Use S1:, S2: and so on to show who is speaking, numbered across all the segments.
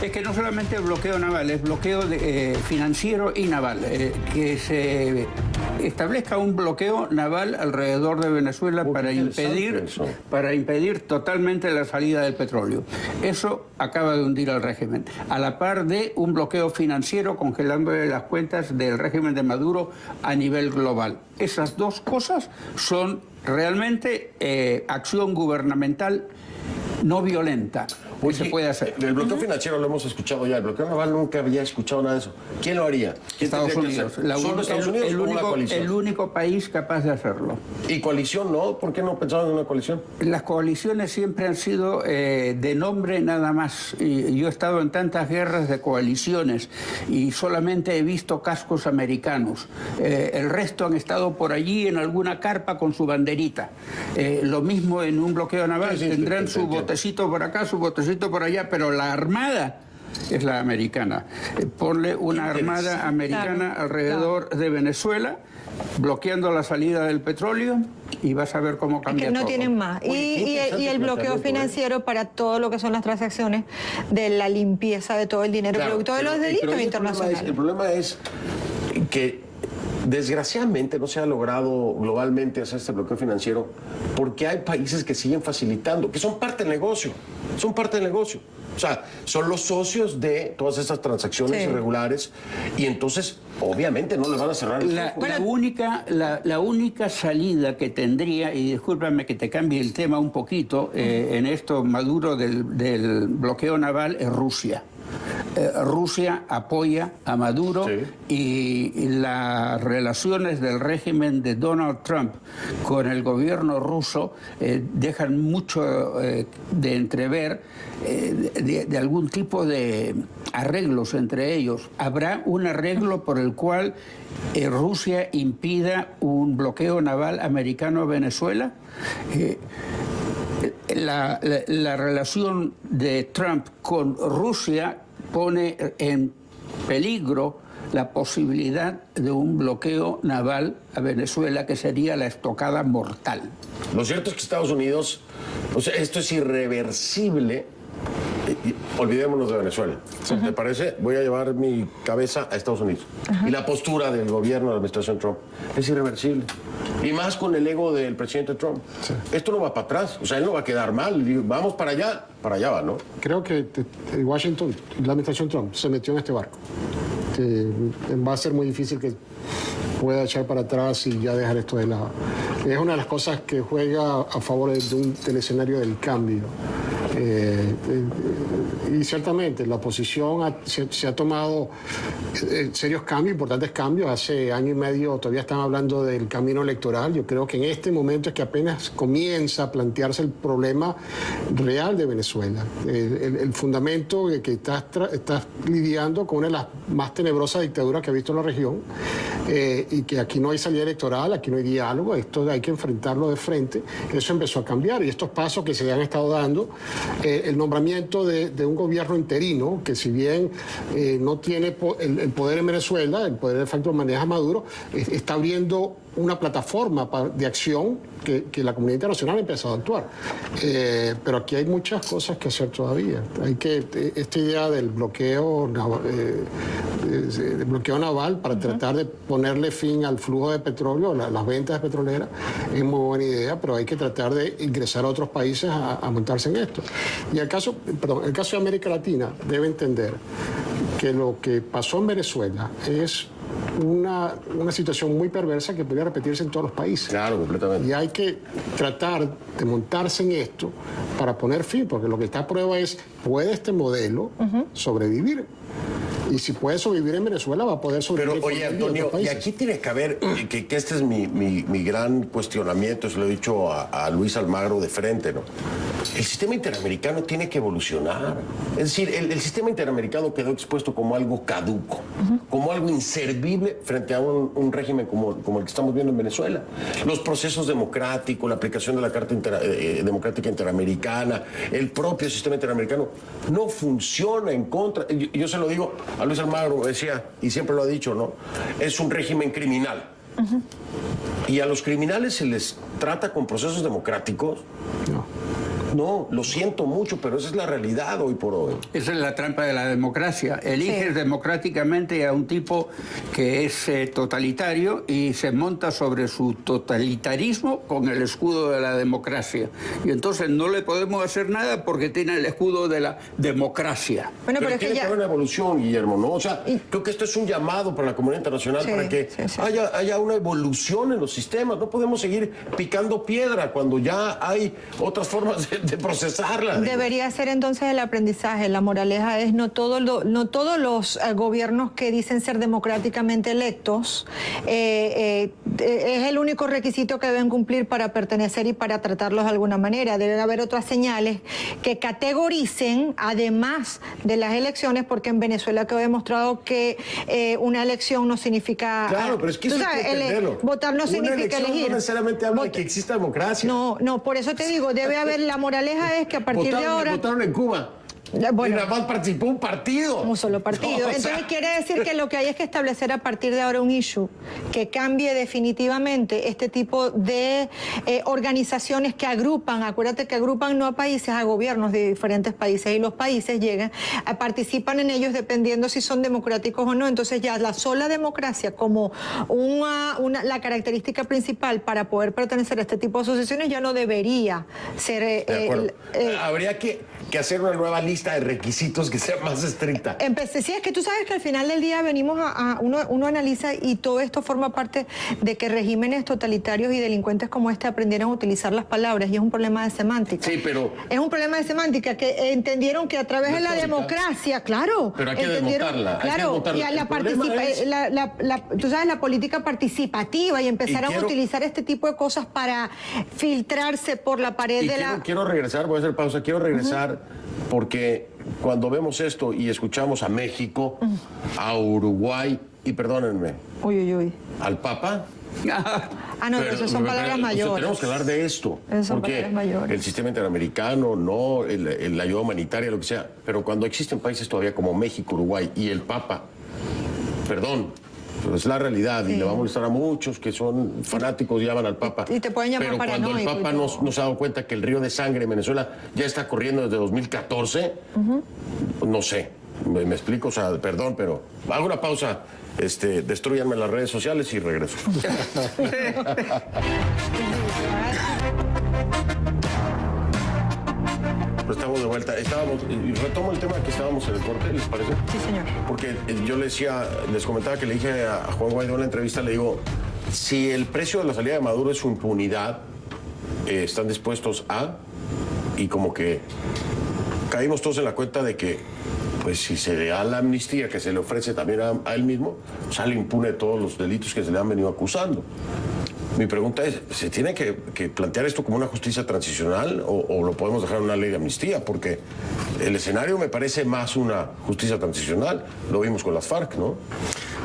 S1: Es que no solamente el bloqueo naval, es bloqueo financiero y naval. Que se establezca un bloqueo naval alrededor de Venezuela para impedir totalmente la salida del petróleo. Eso acaba de hundir al régimen. A la par de un bloqueo financiero congelándole las cuentas del régimen de Maduro a nivel global. Esas dos cosas son realmente acción gubernamental no violenta.
S2: Oye,
S1: se puede hacer.
S2: El bloqueo financiero lo hemos escuchado ya, el bloqueo naval nunca había escuchado nada de eso. ¿Quién lo haría?
S1: Estados Unidos.
S2: ¿Solo Estados Unidos o una coalición?
S1: El único país capaz de hacerlo.
S2: ¿Y coalición no? ¿Por qué no pensaban en una coalición?
S1: Las coaliciones siempre han sido de nombre nada más. Y yo he estado en tantas guerras de coaliciones y solamente he visto cascos americanos. El resto han estado por allí en alguna carpa con su banderita. Lo mismo en un bloqueo naval. Tendrán su botecito por acá, su botecito por allá, pero la armada es la americana. Ponle una armada americana alrededor de Venezuela, bloqueando la salida del petróleo, y vas a ver cómo cambia todo.
S3: Es que no tienen más. Y el bloqueo financiero para todo lo que son las transacciones de la limpieza de todo el dinero producto de los delitos internacionales.
S2: El problema es que desgraciadamente no se ha logrado globalmente hacer este bloqueo financiero porque hay países que siguen facilitando, que son parte del negocio, son parte del negocio. O sea, son los socios de todas estas transacciones irregulares y entonces obviamente no les van a cerrar el
S1: la única salida que tendría, y discúlpame que te cambie el tema un poquito, en esto Maduro del bloqueo naval, es Rusia. Rusia apoya a Maduro y las relaciones del régimen de Donald Trump con el gobierno ruso dejan mucho de entrever de algún tipo de arreglos entre ellos. ¿Habrá un arreglo por el cual Rusia impida un bloqueo naval americano a Venezuela? La relación de Trump con Rusia pone en peligro la posibilidad de un bloqueo naval a Venezuela, que sería la estocada mortal.
S2: Lo cierto es que Estados Unidos, o sea, esto es irreversible. Olvidémonos de Venezuela. ¿Te parece? Voy a llevar mi cabeza a Estados Unidos. Y la postura del gobierno de la administración Trump es irreversible. Y más con el ego del presidente Trump. Esto no va para atrás. O sea, él no va a quedar mal. Vamos para allá va, ¿no?
S4: Creo que Washington, la administración Trump, se metió en este barco. Va a ser muy difícil que pueda echar para atrás y ya dejar esto de lado. Es una de las cosas que juega a favor del escenario del cambio. Y ciertamente la oposición se ha tomado serios cambios, importantes cambios. Hace año y medio todavía están hablando del camino electoral. Yo creo que en este momento es que apenas comienza a plantearse el problema real de Venezuela. El fundamento que está lidiando con una de las más tenebrosas dictaduras que ha visto la región, y que aquí no hay salida electoral, aquí no hay diálogo, esto hay que enfrentarlo de frente. Eso empezó a cambiar y estos pasos que se han estado dando, el nombramiento de un gobierno interino, que si bien no tiene el poder en Venezuela, el poder de facto maneja Maduro, está abriendo una plataforma de acción que la comunidad internacional ha empezado a actuar. Pero aquí hay muchas cosas que hacer todavía. Esta idea del bloqueo naval para tratar de ponerle fin al flujo de petróleo, las ventas petroleras, es muy buena idea, pero hay que tratar de ingresar a otros países a montarse en esto. Y el caso de América Latina debe entender que lo que pasó en Venezuela es una situación muy perversa que podría repetirse en todos los países.
S2: Claro, completamente.
S4: Y hay que tratar de montarse en esto para poner fin, porque lo que está a prueba es, ¿puede este modelo sobrevivir? Y si puede sobrevivir en Venezuela, va a poder sobrevivir.
S2: Pero, oye, Antonio, y aquí tiene que haber, que este es mi gran cuestionamiento, se lo he dicho a Luis Almagro de frente, ¿no? El sistema interamericano tiene que evolucionar. Es decir, el sistema interamericano quedó expuesto como algo caduco, como algo inservible frente a un régimen como el que estamos viendo en Venezuela. Los procesos democráticos, la aplicación de la Carta Democrática Interamericana, el propio sistema interamericano, no funciona en contra. Yo se lo digo a Luis Almagro, decía, y siempre lo ha dicho, ¿no? Es un régimen criminal. Y a los criminales se les trata con procesos democráticos.
S4: No.
S2: No, lo siento mucho, pero esa es la realidad hoy por hoy.
S1: Esa es la trampa de la democracia. Eliges democráticamente a un tipo que es totalitario y se monta sobre su totalitarismo con el escudo de la democracia. Y entonces no le podemos hacer nada porque tiene el escudo de la democracia.
S3: Bueno, pero es
S2: tiene que haber una evolución, Guillermo, ¿no? O sea, creo que esto es un llamado para la comunidad internacional para que haya una evolución en los sistemas. No podemos seguir picando piedra cuando ya hay otras formas de procesarla.
S3: Debería ser entonces el aprendizaje. La moraleja es no todos los gobiernos que dicen ser democráticamente electos es el único requisito que deben cumplir para pertenecer y para tratarlos de alguna manera. Deben haber otras señales que categoricen, además de las elecciones, porque en Venezuela quedó demostrado que una elección no significa...
S2: Claro, pero es que eso hay que entenderlo.
S3: Votar no significa elegir.
S2: No necesariamente habla de que exista democracia.
S3: No, por eso te digo, debe haber, la moraleja es que a partir de ahora...
S2: Votaron en Cuba.
S3: Bueno,
S2: y nada más participó un partido.
S3: Un solo partido. No, entonces quiere decir que lo que hay es que establecer a partir de ahora un issue que cambie definitivamente este tipo de organizaciones que agrupan, acuérdate que agrupan no a países, a gobiernos de diferentes países, y los países llegan, participan en ellos dependiendo si son democráticos o no. Entonces ya la sola democracia como la característica principal para poder pertenecer a este tipo de asociaciones ya no debería ser...
S2: Habría que hacer una nueva lista de requisitos que sea más estricta.
S3: Sí, es que tú sabes que al final del día venimos uno analiza y todo esto forma parte de que regímenes totalitarios y delincuentes como este aprendieron a utilizar las palabras, y es un problema de semántica.
S2: Sí, pero...
S3: Es un problema de semántica, que entendieron que a través de la democracia, claro.
S2: Pero hay que demostrarla.
S3: Claro, y a tú sabes, la política participativa, y empezaron a utilizar este tipo de cosas para filtrarse por la pared de la...
S2: Quiero regresar, voy a hacer pausa, quiero regresar porque cuando vemos esto y escuchamos a México, a Uruguay, y perdónenme, al Papa...
S3: no, pero esas son palabras mayores.
S2: Tenemos que hablar de esto, porque el sistema interamericano, no, la ayuda humanitaria, lo que sea, pero cuando existen países todavía como México, Uruguay y el Papa, perdón, pero es la realidad, y le va a molestar a muchos que son fanáticos y llaman al Papa.
S3: Y te pueden llamar
S2: pero cuando el Papa nos ha dado cuenta que el río de sangre en Venezuela ya está corriendo desde 2014, no sé, me explico, o sea, perdón, pero hago una pausa, destruyanme las redes sociales y regreso. Estamos de vuelta. Y retomo el tema que estábamos en el corte, ¿les parece?
S3: Sí, señor.
S2: Porque yo les comentaba que le dije a Juan Guaidó en la entrevista, le digo, si el precio de la salida de Maduro es su impunidad, están dispuestos a, y como que caímos todos en la cuenta de que, pues si se le da la amnistía que se le ofrece también a él mismo, sale impune de todos los delitos que se le han venido acusando. Mi pregunta es, ¿se tiene que plantear esto como una justicia transicional o lo podemos dejar en una ley de amnistía? Porque el escenario me parece más una justicia transicional. Lo vimos con las FARC, ¿no?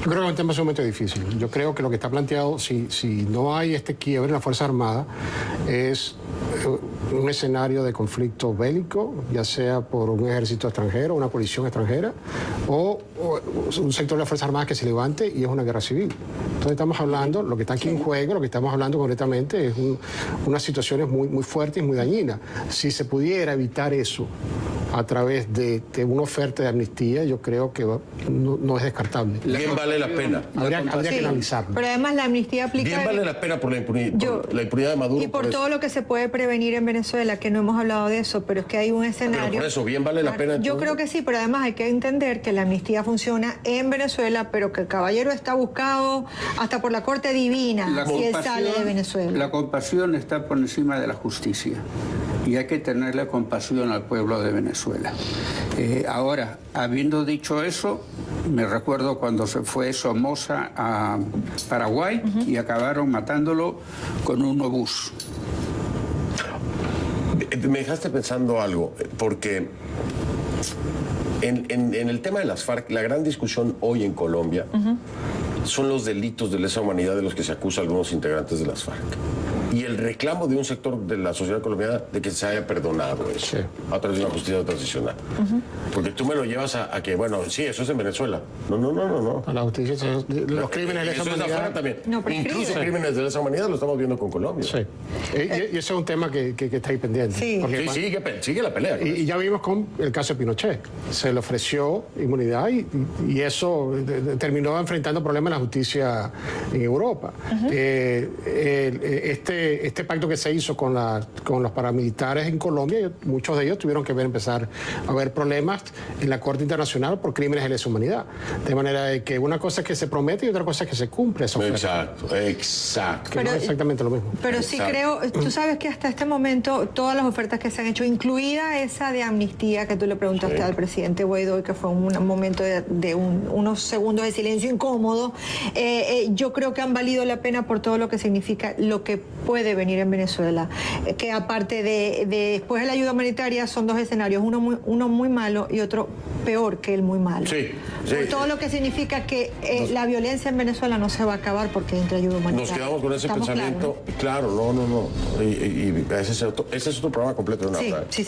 S4: Yo creo que es un tema sumamente difícil. Yo creo que lo que está planteado, si no hay este quiebre en la Fuerza Armada, es un escenario de conflicto bélico, ya sea por un ejército extranjero, una coalición extranjera, o un sector de las Fuerzas Armadas que se levante y es una guerra civil. Entonces estamos hablando, lo que está aquí en juego, lo que estamos hablando concretamente es unas situaciones muy fuertes y muy dañinas. Si se pudiera evitar eso a través de una oferta de amnistía, yo creo que no es descartable.
S2: Bien vale la pena.
S4: Habría que analizarlo.
S3: Pero además la amnistía aplica...
S2: Bien vale la pena por la impunidad de Maduro.
S3: Y por todo lo que se puede prevenir en Venezuela, que no hemos hablado de eso, pero es que hay un escenario...
S2: Pero por eso, bien vale la pena.
S3: Yo creo que sí, pero además hay que entender que la amnistía funciona en Venezuela, pero que el caballero está buscado hasta por la Corte Divina si él sale de Venezuela.
S1: La compasión está por encima de la justicia y hay que tenerle compasión al pueblo de Venezuela. Ahora, habiendo dicho eso, me recuerdo cuando se fue Somoza a Paraguay y acabaron matándolo con un obús.
S2: Me dejaste pensando algo, porque en el tema de las FARC, la gran discusión hoy en Colombia son los delitos de lesa humanidad de los que se acusa a algunos integrantes de las FARC. y el reclamo de un sector de la sociedad colombiana de que se haya perdonado eso a través de una justicia transicional. Porque tú me lo llevas a que, bueno, sí, eso es en Venezuela. No.
S4: A la justicia, los crímenes de lesa
S2: Eso es
S4: humanidad.
S2: afuera también.
S3: No,
S2: Incluso crímenes de lesa humanidad lo estamos viendo con Colombia.
S4: Sí. Y ese es un tema que está ahí pendiente.
S3: Sí.
S4: Porque
S2: Sí, sigue la pelea.
S4: Y ya vimos con el caso de Pinochet. Se le ofreció inmunidad y eso terminó enfrentando problemas en la justicia en Europa. Este pacto que se hizo con los paramilitares en Colombia, muchos de ellos tuvieron que empezar a haber problemas en la Corte Internacional por crímenes de lesa humanidad. De manera de que una cosa es que se promete y otra cosa es que se cumple esa oferta.
S2: Exacto.
S4: Que no es exactamente lo mismo.
S3: Pero sí creo, tú sabes que hasta este momento todas las ofertas que se han hecho, incluida esa de amnistía que tú le preguntaste al presidente Guaidó y que fue un momento de unos segundos de silencio incómodo, yo creo que han valido la pena por todo lo que significa lo que puede venir en Venezuela. Que aparte de después de la ayuda humanitaria son dos escenarios, uno muy malo y otro peor que el muy malo.
S2: Sí.
S3: Por todo lo que significa que la violencia en Venezuela no se va a acabar porque entre ayuda humanitaria.
S2: Nos quedamos con ese
S3: ¿Estamos
S2: pensamiento.
S3: claros, no?
S2: Claro, no. Y ese es otro programa completo de una hora.
S3: Sí.